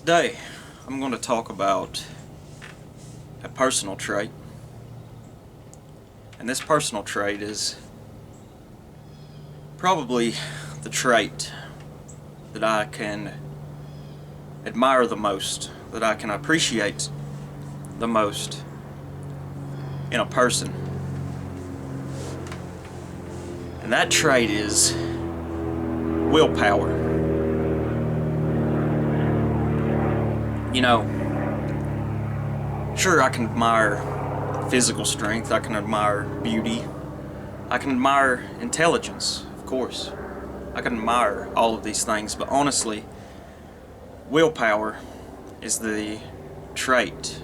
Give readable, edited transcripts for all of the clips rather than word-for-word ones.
Today, I'm going to talk about a personal trait, and this personal trait is probably the trait that I can admire the most, that I can appreciate the most in a person. And that trait is willpower. You know, sure, I can admire physical strength, I can admire beauty, I can admire intelligence, of course. I can admire all of these things, but honestly, willpower is the trait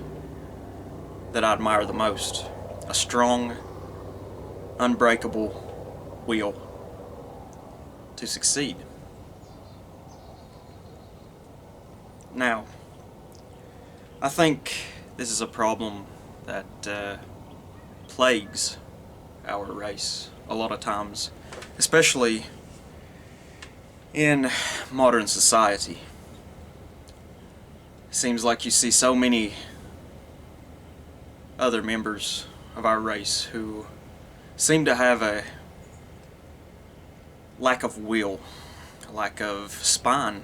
that I admire the most. A strong, unbreakable will to succeed. Now, I think this is a problem that plagues our race a lot of times, especially in modern society. Seems like you see so many other members of our race who seem to have a lack of will, a lack of spine,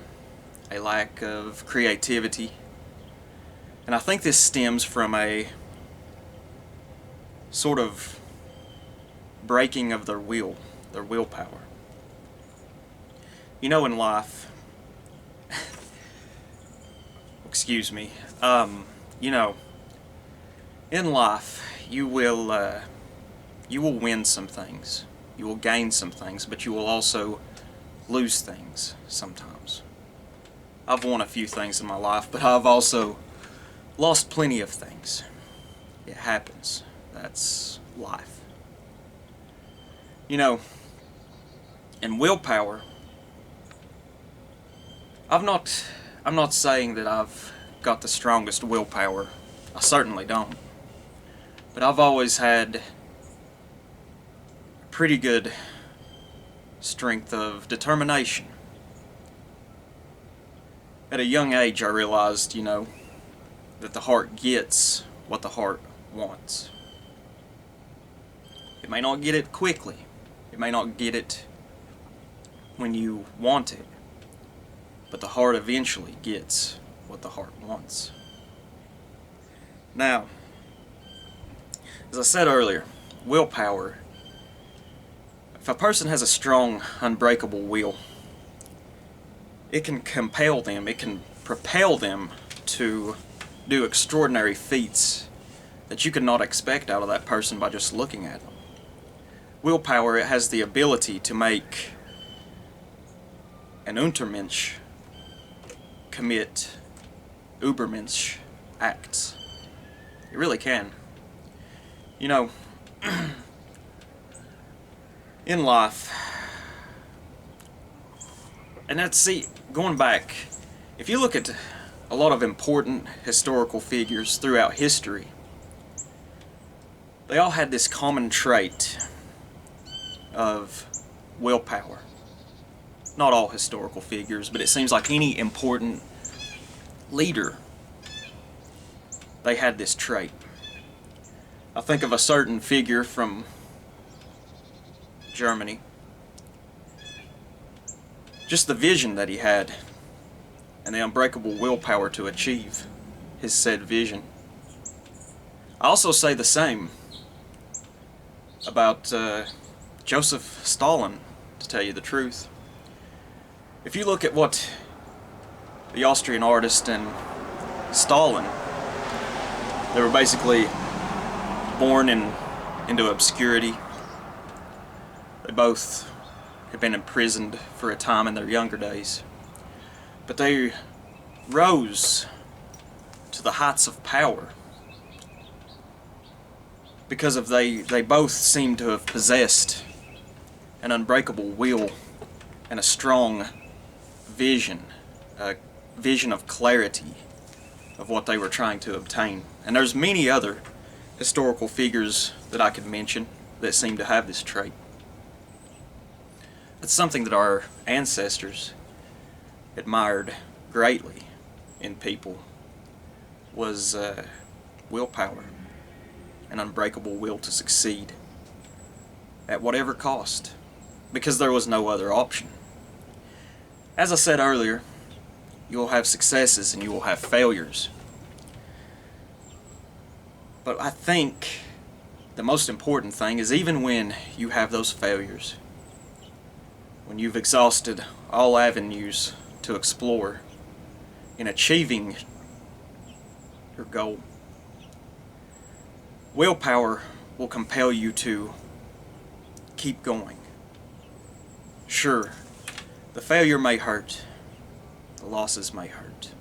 a lack of creativity. And I think this stems from a sort of breaking of their willpower. You know, in life, excuse me, in life, you will win some things, you will gain some things, but you will also lose things sometimes. I've won a few things in my life, but I've also lost plenty of things. It happens. That's life. You know, in willpower, I'm not saying that I've got the strongest willpower. I certainly don't. But I've always had a pretty good strength of determination. At a young age, I realized, that the heart gets what the heart wants. It may not get it quickly. It may not get it when you want it. But the heart eventually gets what the heart wants. Now, as I said earlier, willpower. If a person has a strong, unbreakable will, it can compel them, it can propel them to do extraordinary feats that you could not expect out of that person by just looking at them. Willpower, it has the ability to make an Untermensch commit Ubermensch acts. It really can. In life, and going back, if you look at a lot of important historical figures throughout history, they all had this common trait of willpower. Not all historical figures, but it seems like any important leader, they had this trait. I think of a certain figure from Germany. Just the vision that he had and the unbreakable willpower to achieve his said vision. I also say the same about Joseph Stalin, to tell you the truth. If you look at what the Austrian artist and Stalin, they were basically born into obscurity. They both had been imprisoned for a time in their younger days. But they rose to the heights of power because they both seem to have possessed an unbreakable will and a strong vision, a vision of clarity of what they were trying to obtain. And there's many other historical figures that I could mention that seem to have this trait. It's something that our ancestors admired greatly in people was willpower, an unbreakable will to succeed at whatever cost, because there was no other option. As I said earlier, you will have successes and you will have failures. But I think the most important thing is, even when you have those failures, when you've exhausted all avenues to explore in achieving your goal, willpower will compel you to keep going. Sure, the failure may hurt, the losses may hurt,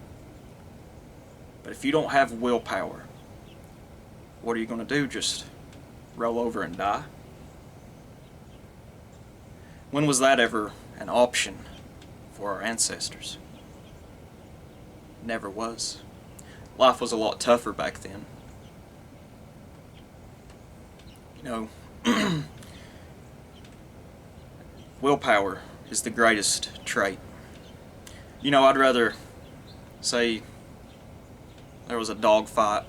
but if you don't have willpower, what are you going to do? Just roll over and die? When was that ever an option for our ancestors? Never was. Life was a lot tougher back then. You know, willpower is the greatest trait. You know, I'd rather say there was a dog fight.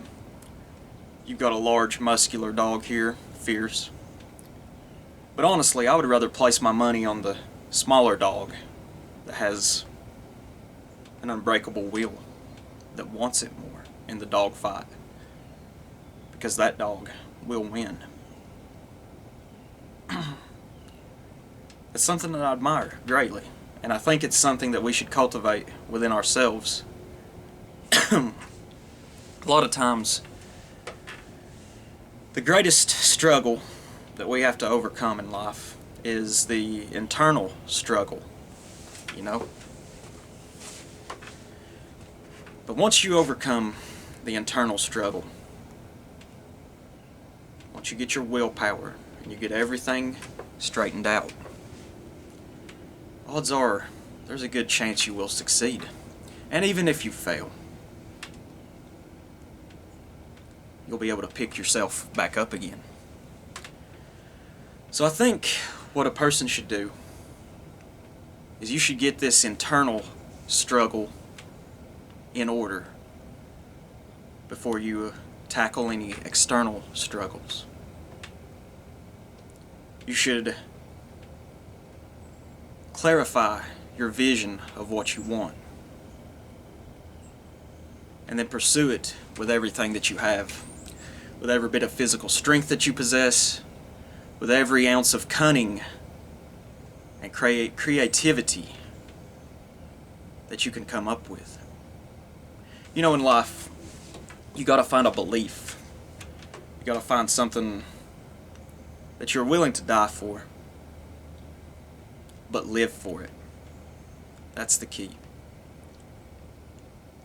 You've got a large, muscular dog here, fierce. But honestly, I would rather place my money on the smaller dog that has an unbreakable will, that wants it more in the dog fight, because that dog will win. It's something that I admire greatly, and I think it's something that we should cultivate within ourselves. A lot of times, the greatest struggle that we have to overcome in life is the internal struggle, you know? But once you overcome the internal struggle, once you get your willpower and you get everything straightened out, odds are there's a good chance you will succeed. And even if you fail, you'll be able to pick yourself back up again. So I think what a person should do is you should get this internal struggle in order before you tackle any external struggles. You should clarify your vision of what you want, and then pursue it with everything that you have, with every bit of physical strength that you possess, with every ounce of cunning and creativity that you can come up with. You know, in life, you gotta find a belief. You gotta find something that you're willing to die for, but live for it. That's the key.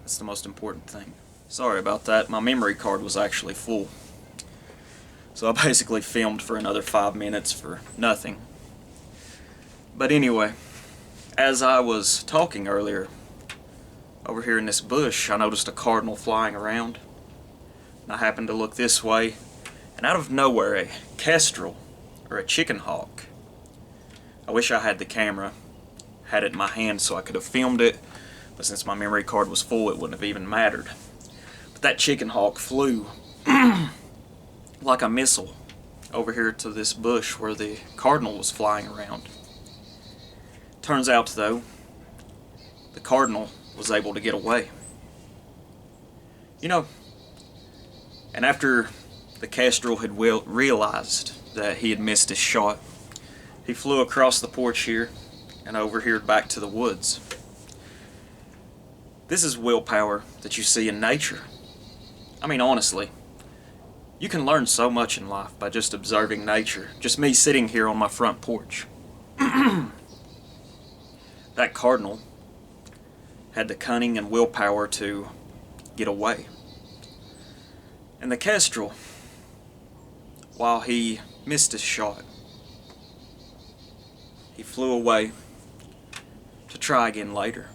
That's the most important thing. Sorry about that. My memory card was actually full. So I basically filmed for another 5 minutes for nothing. But anyway, as I was talking earlier, over here in this bush, I noticed a cardinal flying around. And I happened to look this way, and out of nowhere, a kestrel, or a chicken hawk. I wish I had the camera, had it in my hand so I could have filmed it, but since my memory card was full, it wouldn't have even mattered. But that chicken hawk flew like a missile over here to this bush where the cardinal was flying around. Turns out, though, the cardinal was able to get away. You know, and after the kestrel had realized that he had missed his shot, he flew across the porch here and over here back to the woods. This is willpower that you see in nature. I mean, honestly, you can learn so much in life by just observing nature. Just me sitting here on my front porch. That cardinal had the cunning and willpower to get away. And the kestrel, while he missed his shot, he flew away to try again later.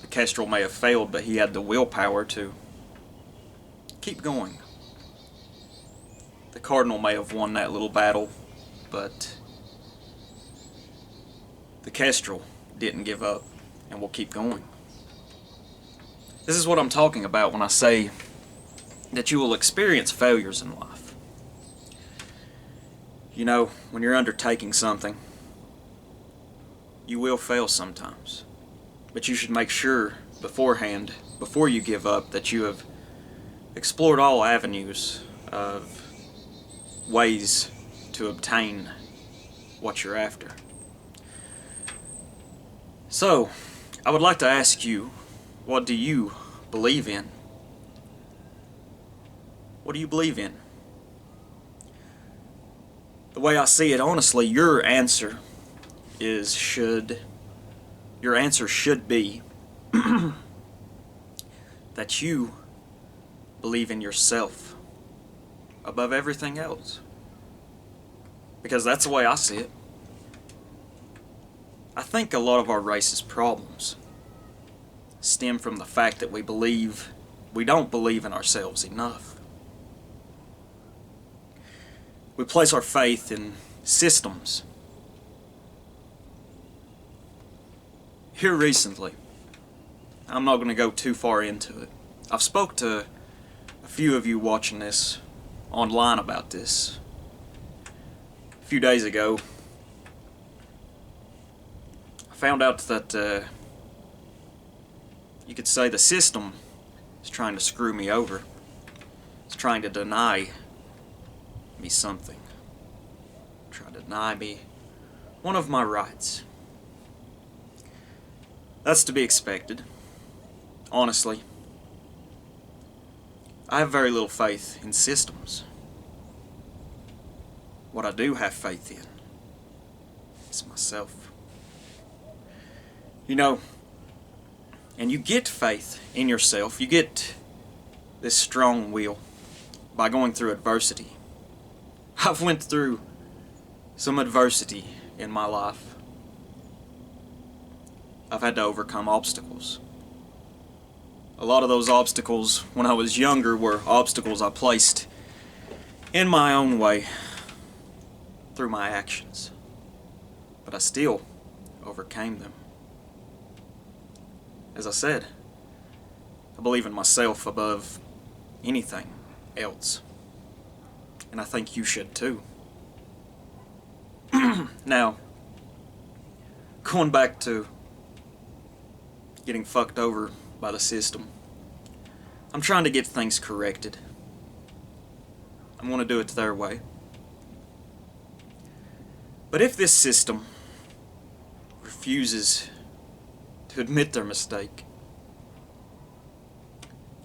The kestrel may have failed, but he had the willpower to keep going. The cardinal may have won that little battle, but the kestrel didn't give up and will keep going. This is what I'm talking about when I say that you will experience failures in life. You know, when you're undertaking something, you will fail sometimes. But you should make sure beforehand, before you give up, that you have explored all avenues of ways to obtain what you're after. So, I would like to ask you, what do you believe in? What do you believe in? The way I see it, honestly, your answer should be that you believe in yourself above everything else. Because that's the way I see it. I think a lot of our race's problems stem from the fact that we don't believe in ourselves enough. We place our faith in systems. Here recently, I'm not going to go too far into it. I've spoke to a few of you watching this online about this. A few days ago, I found out that you could say the system is trying to screw me over. It's trying to deny me something. Trying to deny me one of my rights. That's to be expected. Honestly, I have very little faith in systems. What I do have faith in is myself. You know, and you get faith in yourself, you get this strong will by going through adversity. I've went through some adversity in my life. I've had to overcome obstacles. A lot of those obstacles when I was younger were obstacles I placed in my own way through my actions. But I still overcame them. As I said, I believe in myself above anything else. And I think you should too. Now, going back to getting fucked over by the system, I'm trying to get things corrected. I'm going to do it their way. But if this system refuses to admit their mistake,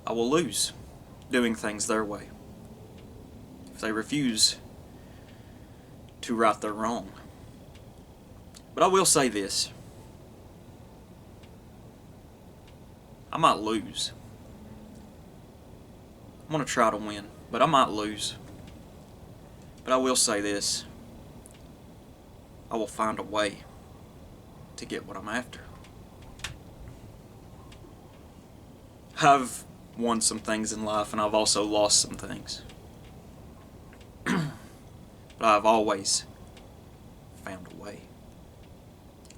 I will lose doing things their way. If they refuse to right their wrong. But I will say this. I might lose. I'm going to try to win, but I might lose. But I will say this. I will find a way to get what I'm after. I've won some things in life, and I've also lost some things. But I've always found a way.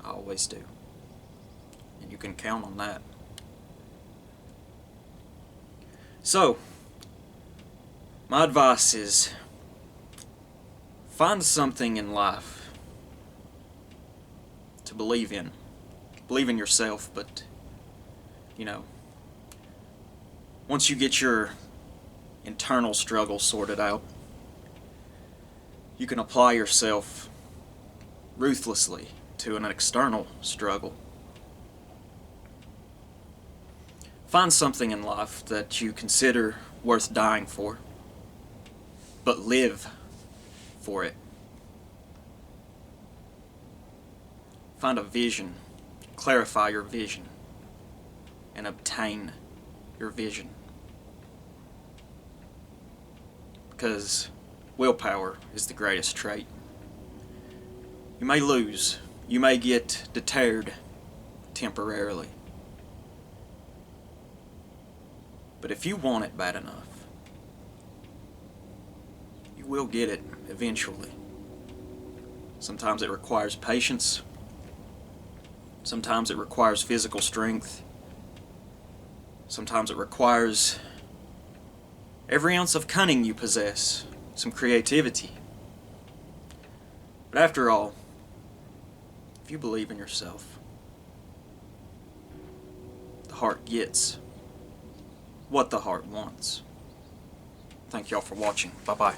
I always do. And you can count on that. So, my advice is, find something in life to believe in. Believe in yourself, but, you know, once you get your internal struggle sorted out, you can apply yourself ruthlessly to an external struggle. Find something in life that you consider worth dying for, but live for it. Find a vision, clarify your vision, and obtain your vision. Because willpower is the greatest trait. You may lose, you may get deterred temporarily. But if you want it bad enough, you will get it eventually. Sometimes it requires patience. Sometimes it requires physical strength. Sometimes it requires every ounce of cunning you possess, some creativity. But after all, if you believe in yourself, the heart gets what the heart wants. Thank y'all for watching. Bye-bye.